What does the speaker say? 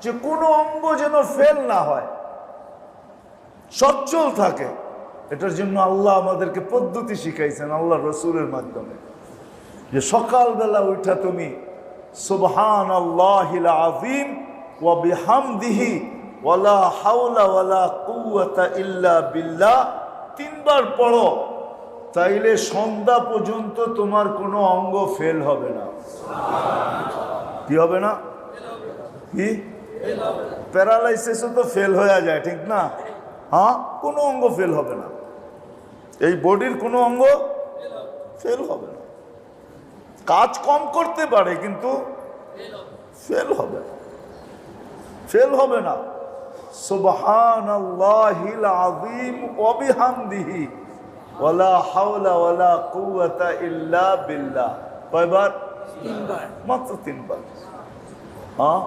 যে কোনো অঙ্গ যেন ফেল না হয়, সচ্ছল থাকে। এটার জন্য আল্লাহ আমাদেরকে পদ্ধতি শিখাইছেন আল্লাহ রসুলের মাধ্যমে, যে সকালবেলা উঠা তুমি সুবহানাল্লাহিল আযীম ওয়া বিহামদিহি ওয়ালা হাওলা ওয়ালা কুওয়াতা ইল্লা বিল্লাহ 3 বার পড়ো, তাইলে সন্ধ্যা পর্যন্ত তোমার কোনো অঙ্গ ফেল হবে না। কি হবে না? কি প্যারালাইসিসও তো ফেল হয়ে যায়, ঠিক না? হ্যাঁ, কোনো অঙ্গ ফেল হবে না, এই বডির কোনো অঙ্গ ফেল হবে না। কাজ কম করতে পারে কিন্তু ফেল হবে না, ফেল হবে না। সুবহানাল্লাহিল আযীম ওয়া বিহামদিহি ওয়ালা হাওলা ওয়ালা কুওয়াতা ইল্লা বিল্লাহ। কয়বার? 3 বার, মাত্র 3 বার। হ্যাঁ,